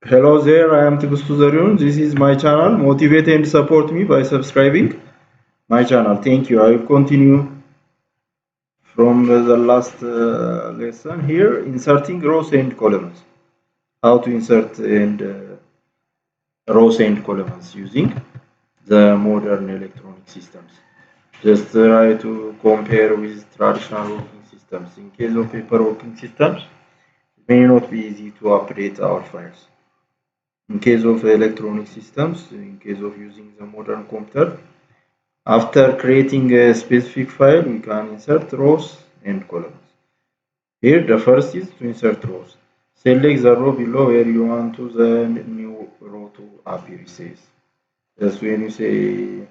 Hello there, I am Tigustus Zaryon. This is my channel. Motivate and support me by subscribing my channel. Thank you. I will continue from the last lesson here, inserting rows and columns. How to insert and rows and columns using the modern electronic systems. Just try to compare with traditional working systems. In case of paper working systems, it may not be easy to update our files. In case of electronic systems, in case of using the modern computer, after creating a specific file, we can insert rows and columns. Here, the first is to insert rows. Select the row below where you want to the new row to appear, it says. Just when you say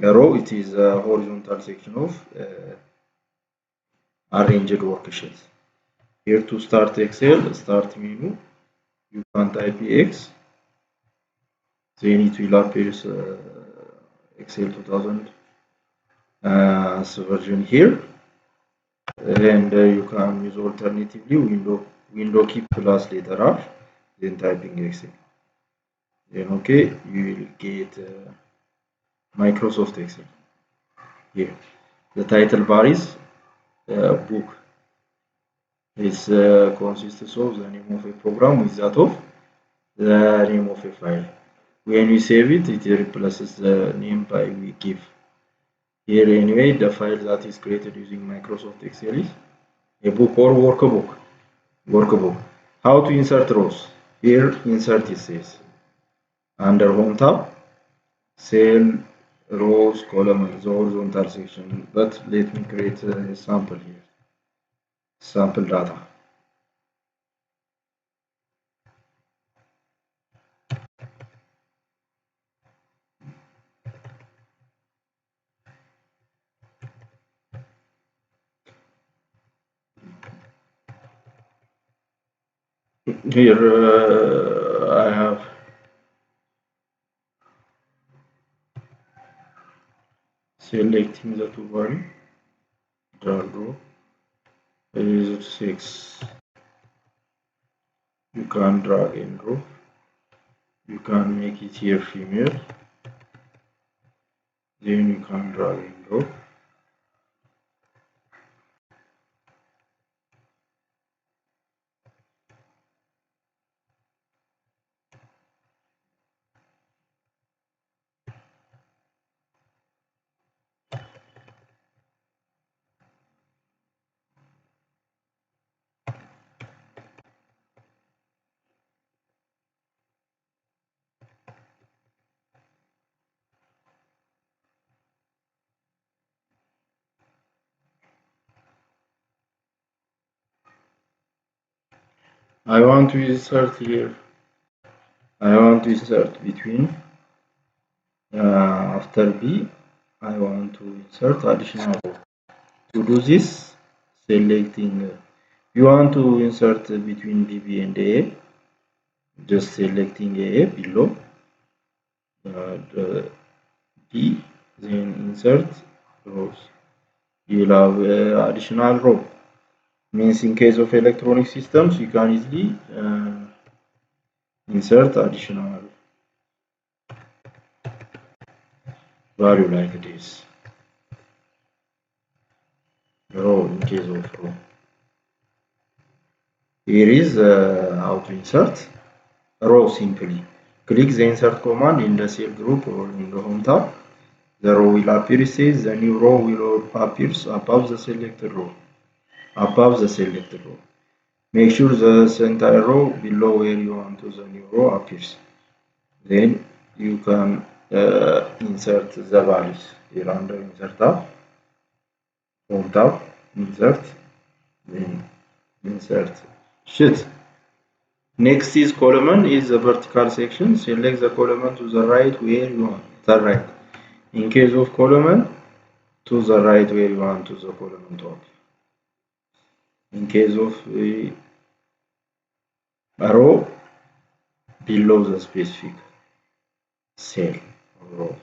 a row, it is a horizontal section of arranged worksheets. Here to start Excel, start menu, you can type X, then it will appear Excel 2000 version here, and you can use alternatively window key plus letter R, then typing Excel. Then okay, you will get Microsoft Excel. Here, the title bar is book. It consists of the name of a program with that of the name of a file. When we save it, it replaces the name by we give. Here anyway, the file that is created using Microsoft Excel is a book or workbook. How to insert rows? Here insert it says. Under home tab, cell, rows, column, the horizontal section. But let me create a sample here. Sample data. Here I have selecting the two value, drag row, is 6. You can drag and drop. You can make it here female. Then you can drag and drop. I want to insert here. I want to insert between. After B, I want to insert additional row. To do this, selecting. You want to insert between BB and A. Just selecting A below the B, then insert rows. You'll have additional row. Means in case of electronic systems, you can easily insert additional value like this. Row in case of row. Here is how to insert row simply. Click the insert command in the cell group or in the home tab. The row will appear, it says the new row will appear above the selected row. Make sure the center row below where you want the new row appears. Then you can insert the values here under insert tab, home tab, insert, then insert sheet. Next is column is the vertical section. Select the column to the right where you want the right. In case of column, to the right where you want the column to appear. In case of a row, below the specific cell or row.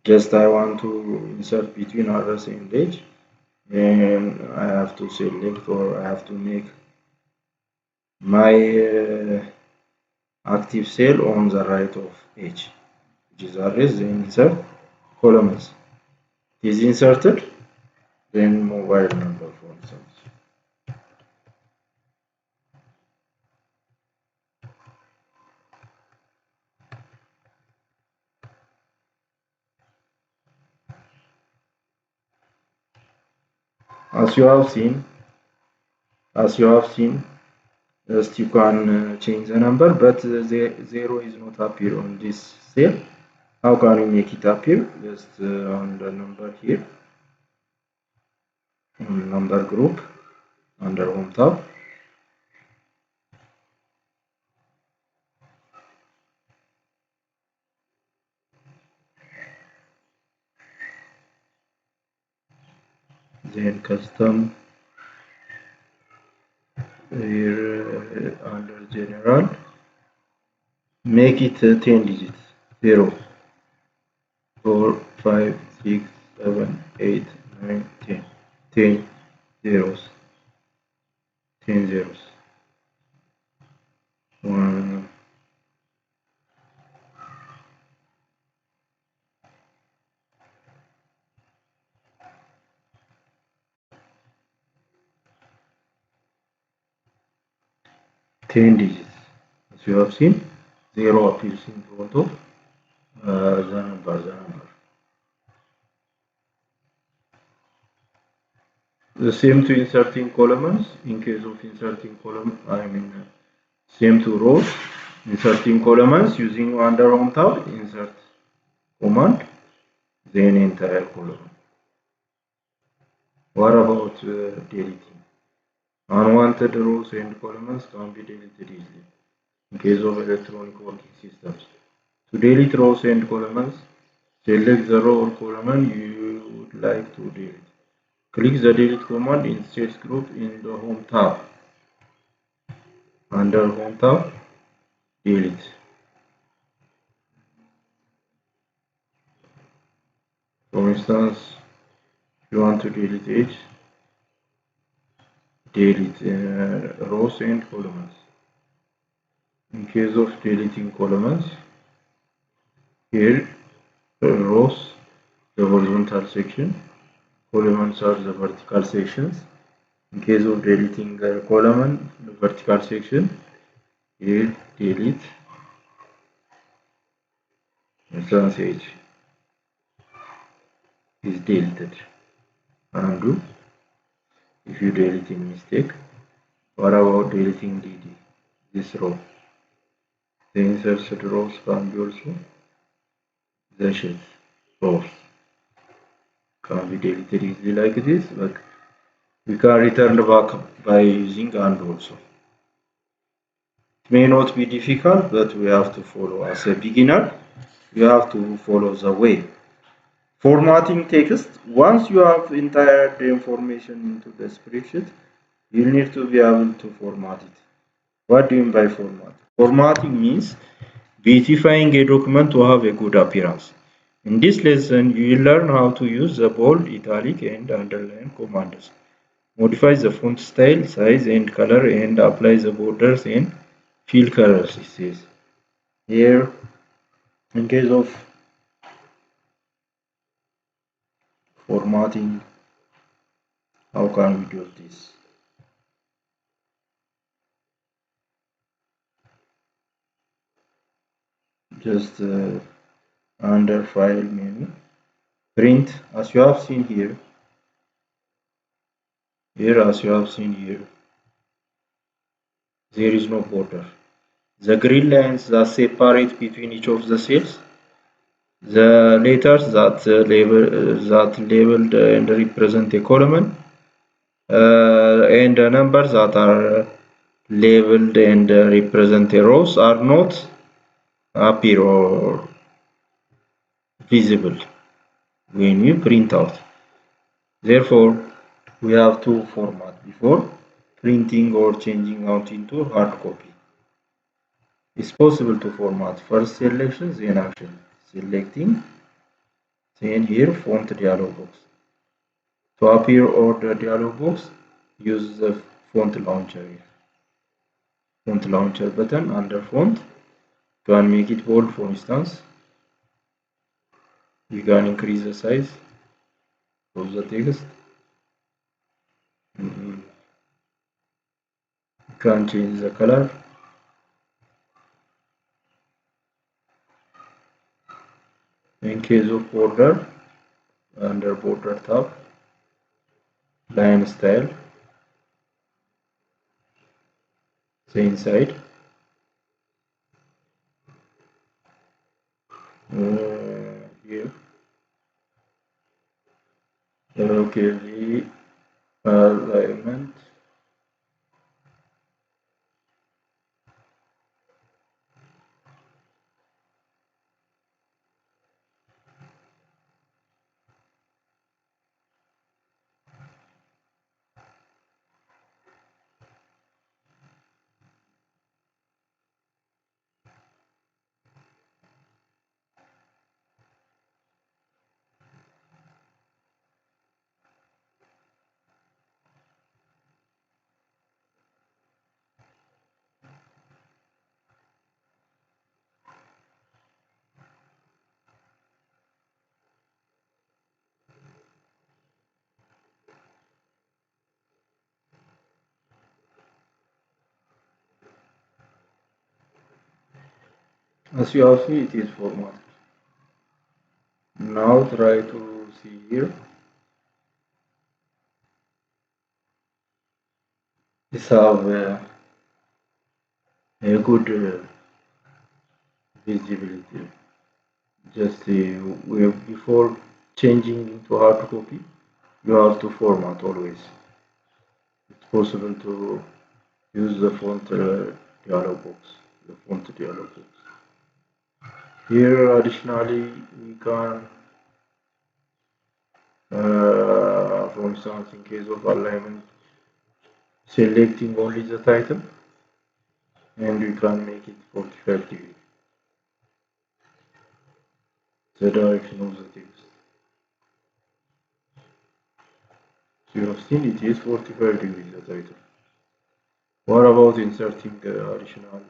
Just I want to insert between others and age, and I have to select or I have to make my active cell on the right of H, which is address, then insert columns. It is inserted, then mobile number, for instance. As you have seen, just you can change the number, but the 0 is not appear on this cell. How can we make it appear? Just on the number here, on number group, under home tab. Then custom, here under general, make it 10 digits, 0, 4, 5, 6, 7, 8, 9, 10, 10 zeros, 10 zeros, 1, 10 digits. As you have seen, 0 appears in front of the number. The same to inserting columns. In case of inserting column, same to rows. Inserting columns using under home tab, insert command, then entire column. What about deleting? Unwanted rows and columns can be deleted easily in case of electronic working systems. To delete rows and columns, select the row or column you would like to delete. Click the delete command in sales group in the home tab. Under home tab, delete. For instance, if you want to delete H, delete rows and columns. In case of deleting columns, here rows, the horizontal section, columns are the vertical sections. In case of deleting the column, the vertical section, here delete, instance H is deleted. Undo if you delete in mistake. What about deleting DD, this row? The inserted rows can be also the shells rows can be deleted easily like this, but we can return back by using undo also. It may not be difficult, but we have to follow. As a beginner, you have to follow the way. Formatting text. Once you have entered the information into the spreadsheet, you need to be able to format it. What do you mean by format? Formatting means beautifying a document to have a good appearance. In this lesson, you will learn how to use the bold, italic, and underline commands. Modify the font style, size, and color, and apply the borders and fill colors, it says. Here, in case of formatting, how can we do this? Just under file menu, print, as you have seen here. As you have seen here, there is no border. The green lines that separate between each of the cells, the letters that labeled and represent a column, and the numbers that are labeled and represent a rows are not appear or visible when you print out. Therefore, we have to format before printing or changing out into hard copy. It's possible to format first selection, then action. Selecting, then here font dialog box. To appear or the dialog box, use the font launcher here. Font launcher button under font, can make it bold, for instance. You can increase the size of the text. You can change the color. In case of border, under border tab, line style, the inside, here, okay, the alignment, as you have seen, it is formatted. Now try to see here. This have a good visibility. Just before changing into hard copy, you have to format always. It's possible to use the font dialog box, the font dialog box. Here, additionally, we can, for instance, in case of alignment, selecting only the title, and we can make it 45 degrees. The direction of the text. So you have seen it is 45 degrees the title. What about inserting additional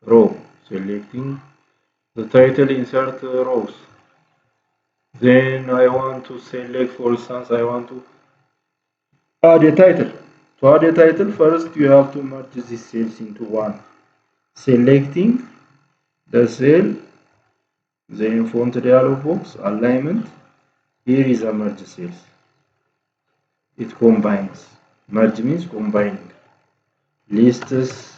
row? Selecting the title, insert rows. Then I want to select, for instance, I want to add a title. To add a title, first you have to merge these cells into one. Selecting the cell, then font dialog box, alignment. Here is a merge cells. It combines. Merge means combining. Lists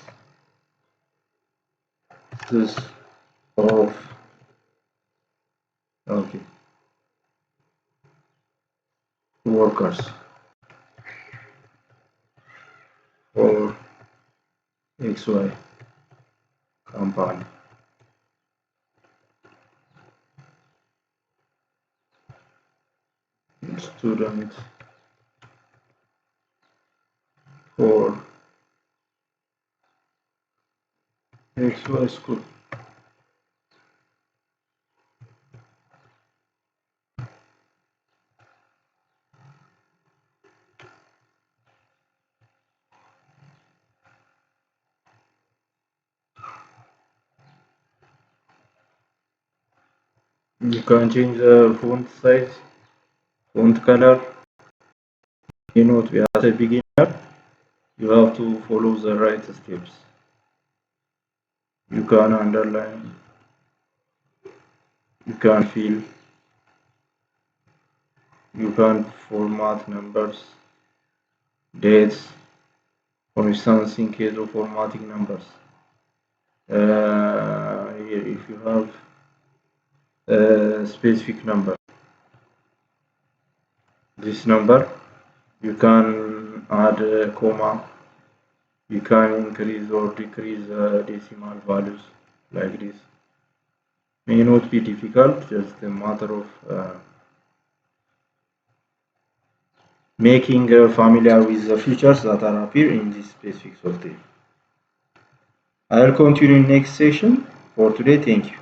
of, okay, workers for XY company. Student for XY school. You can change the font size, font color. You know, as a beginner, you have to follow the right steps. You can underline, you can fill, you can format numbers, dates, for instance, in case of formatting numbers. Here, if you have a specific number, this number, you can add a comma, you can increase or decrease decimal values like this. May not be difficult, just a matter of making familiar with the features that are appear in this specific software. I will continue in next session. For today, thank you.